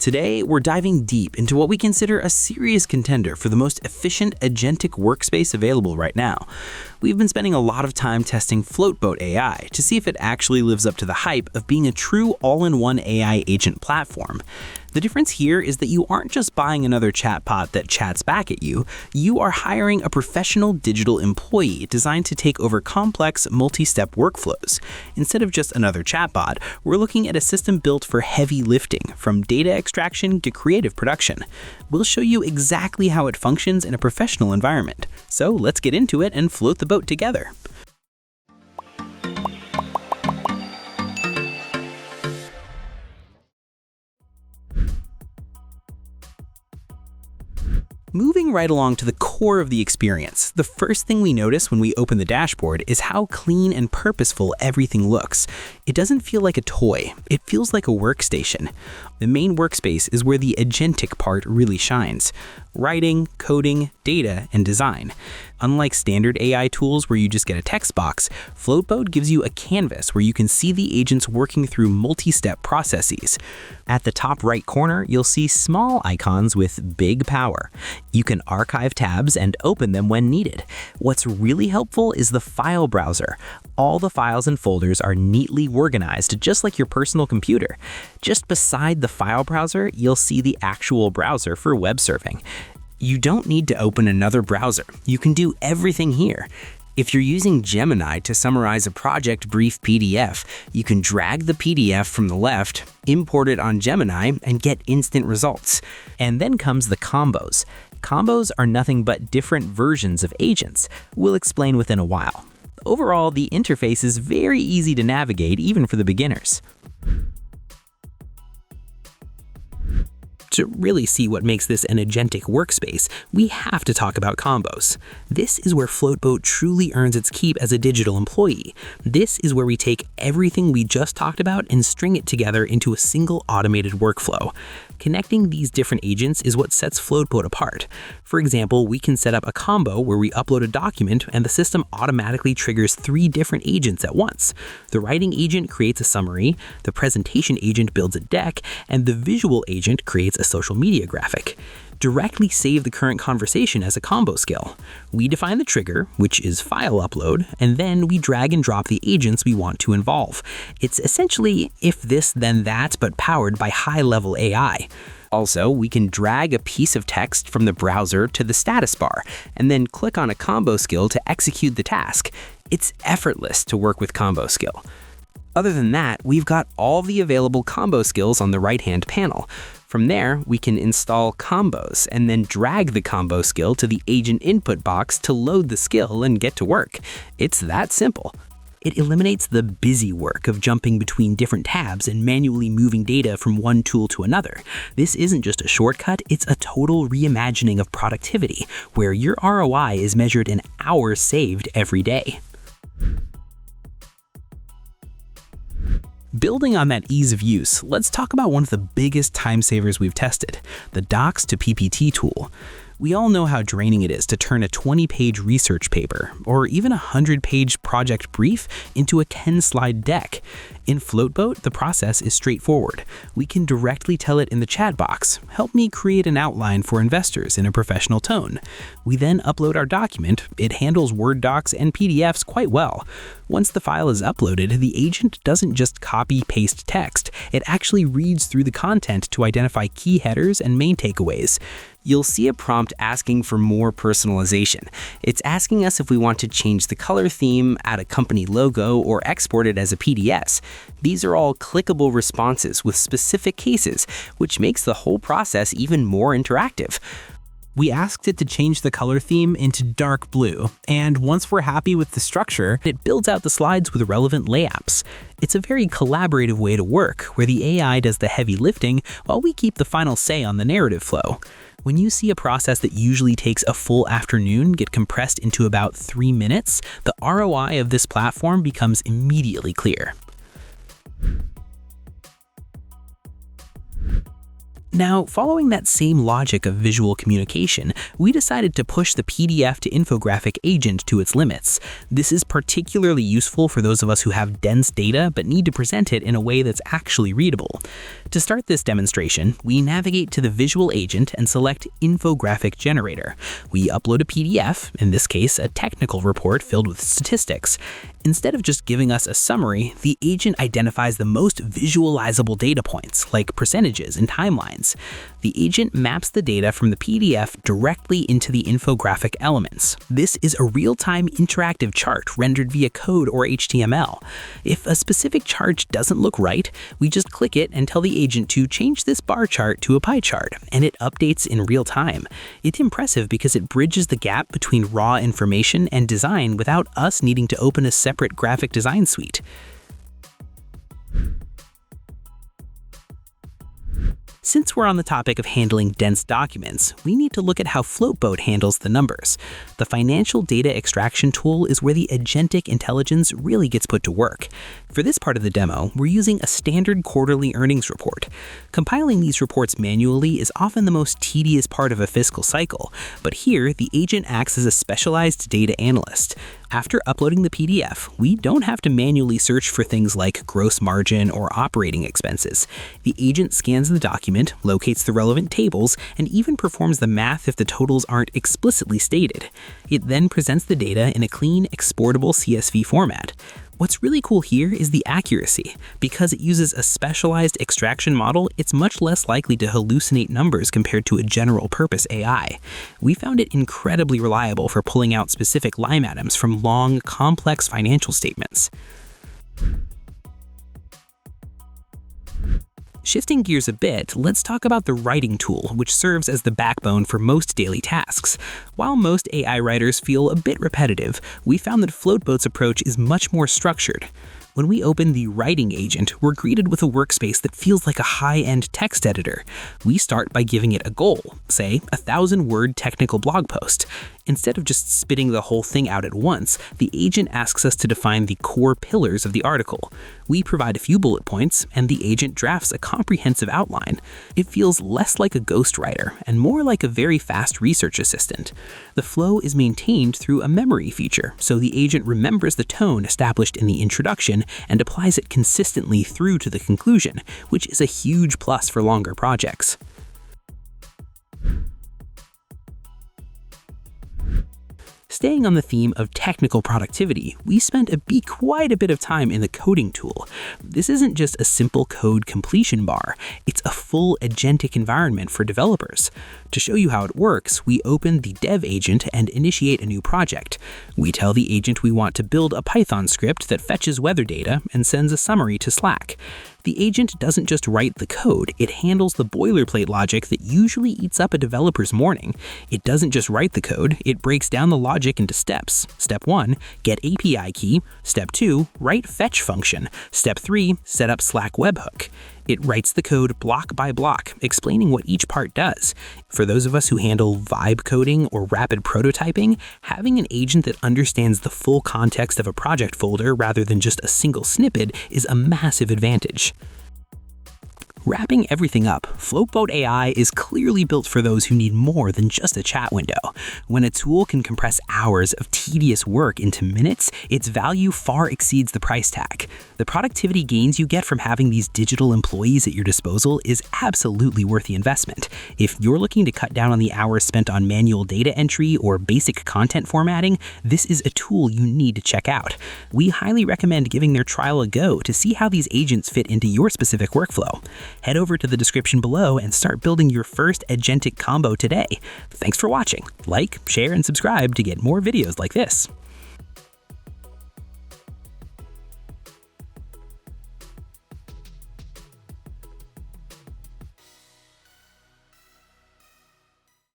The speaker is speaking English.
Today, we're diving deep into what we consider a serious contender for the most efficient agentic workspace available right now. We've been spending a lot of time testing Floatboat AI to see if it actually lives up to the hype of being a true all-in-one AI agent platform. The difference here is that you aren't just buying another chatbot that chats back at you, you are hiring a professional digital employee designed to take over complex, multi-step workflows. Instead of just another chatbot, we're looking at a system built for heavy lifting, from data extraction to creative production. We'll show you exactly how it functions in a professional environment. So let's get into it and float the boat together. Moving right along to the core of the experience, the first thing we notice when we open the dashboard is how clean and purposeful everything looks. It doesn't feel like a toy, it feels like a workstation. The main workspace is where the agentic part really shines. Writing, coding, data, and design. Unlike standard AI tools where you just get a text box, Floatboat gives you a canvas where you can see the agents working through multi-step processes. At the top right corner, you'll see small icons with big power. You can archive tabs and open them when needed. What's really helpful is the file browser. All the files and folders are neatly organized, just like your personal computer. Just beside the file browser, you'll see the actual browser for web surfing. You don't need to open another browser. You can do everything here. If you're using Gemini to summarize a project brief PDF, you can drag the PDF from the left, import it on Gemini, and get instant results. And then comes the combos. Combos are nothing but different versions of agents. We'll explain within a while. Overall, the interface is very easy to navigate, even for the beginners. To really see what makes this an agentic workspace, we have to talk about combos. This is where Floatboat truly earns its keep as a digital employee. This is where we take everything we just talked about and string it together into a single automated workflow. Connecting these different agents is what sets Floatboat apart. For example, we can set up a combo where we upload a document and the system automatically triggers 3 different agents at once. The writing agent creates a summary, the presentation agent builds a deck, and the visual agent creates a social media graphic. Directly save the current conversation as a combo skill. We define the trigger, which is file upload, and then we drag and drop the agents we want to involve. It's essentially if this then that, but powered by high-level AI. Also, we can drag a piece of text from the browser to the status bar, and then click on a combo skill to execute the task. It's effortless to work with combo skill. Other than that, we've got all the available combo skills on the right-hand panel. From there, we can install combos and then drag the combo skill to the agent input box to load the skill and get to work. It's that simple. It eliminates the busy work of jumping between different tabs and manually moving data from one tool to another. This isn't just a shortcut, it's a total reimagining of productivity, where your ROI is measured in hours saved every day. Building on that ease of use, let's talk about one of the biggest time savers we've tested, the Docs-to-PPT tool. We all know how draining it is to turn a 20-page research paper, or even a 100-page project brief, into a 10-slide deck. In Floatboat, the process is straightforward. We can directly tell it in the chat box, "Help me create an outline for investors in a professional tone." We then upload our document. It handles Word docs and PDFs quite well. Once the file is uploaded, the agent doesn't just copy-paste text. It actually reads through the content to identify key headers and main takeaways. You'll see a prompt asking for more personalization. It's asking us if we want to change the color theme, add a company logo, or export it as a PDS. These are all clickable responses with specific cases, which makes the whole process even more interactive. We asked it to change the color theme into dark blue, and once we're happy with the structure, it builds out the slides with relevant layouts. It's a very collaborative way to work, where the AI does the heavy lifting while we keep the final say on the narrative flow. When you see a process that usually takes a full afternoon get compressed into about 3 minutes, the ROI of this platform becomes immediately clear. Now, following that same logic of visual communication, we decided to push the PDF to infographic agent to its limits. This is particularly useful for those of us who have dense data but need to present it in a way that's actually readable. To start this demonstration, we navigate to the visual agent and select Infographic Generator. We upload a PDF, in this case a technical report filled with statistics. Instead of just giving us a summary, the agent identifies the most visualizable data points, like percentages and timelines. The agent maps the data from the PDF directly into the infographic elements. This is a real-time interactive chart rendered via code or HTML. If a specific chart doesn't look right, we just click it and tell the agent to change this bar chart to a pie chart, and it updates in real time. It's impressive because it bridges the gap between raw information and design without us needing to open a separate graphic design suite. Since we're on the topic of handling dense documents, we need to look at how Floatboat handles the numbers. The financial data extraction tool is where the agentic intelligence really gets put to work. For this part of the demo, we're using a standard quarterly earnings report. Compiling these reports manually is often the most tedious part of a fiscal cycle, but here the agent acts as a specialized data analyst. After uploading the PDF, we don't have to manually search for things like gross margin or operating expenses. The agent scans the document, locates the relevant tables, and even performs the math if the totals aren't explicitly stated. It then presents the data in a clean, exportable CSV format. What's really cool here is the accuracy. Because it uses a specialized extraction model, it's much less likely to hallucinate numbers compared to a general-purpose AI. We found it incredibly reliable for pulling out specific line items from long, complex financial statements. Shifting gears a bit, let's talk about the writing tool, which serves as the backbone for most daily tasks. While most AI writers feel a bit repetitive, we found that Floatboat's approach is much more structured. When we open the writing agent, we're greeted with a workspace that feels like a high-end text editor. We start by giving it a goal, say a 1,000-word technical blog post. Instead of just spitting the whole thing out at once, the agent asks us to define the core pillars of the article. We provide a few bullet points, and the agent drafts a comprehensive outline. It feels less like a ghostwriter and more like a very fast research assistant. The flow is maintained through a memory feature, so the agent remembers the tone established in the introduction and applies it consistently through to the conclusion, which is a huge plus for longer projects. Staying on the theme of technical productivity, we spent quite a bit of time in the coding tool. This isn't just a simple code completion bar, it's a full agentic environment for developers. To show you how it works, we open the dev agent and initiate a new project. We tell the agent we want to build a Python script that fetches weather data and sends a summary to Slack. The agent doesn't just write the code, it handles the boilerplate logic that usually eats up a developer's morning. It doesn't just write the code, it breaks down the logic into steps. Step 1, get API key. Step 2, write fetch function. Step 3, set up Slack webhook. It writes the code block by block, explaining what each part does. For those of us who handle vibe coding or rapid prototyping, having an agent that understands the full context of a project folder rather than just a single snippet is a massive advantage. Wrapping everything up, Floatboat AI is clearly built for those who need more than just a chat window. When a tool can compress hours of tedious work into minutes, its value far exceeds the price tag. The productivity gains you get from having these digital employees at your disposal is absolutely worth the investment. If you're looking to cut down on the hours spent on manual data entry or basic content formatting, this is a tool you need to check out. We highly recommend giving their trial a go to see how these agents fit into your specific workflow. Head over to the description below and start building your first agentic combo today. Thanks for watching. Like, share, and subscribe to get more videos like this.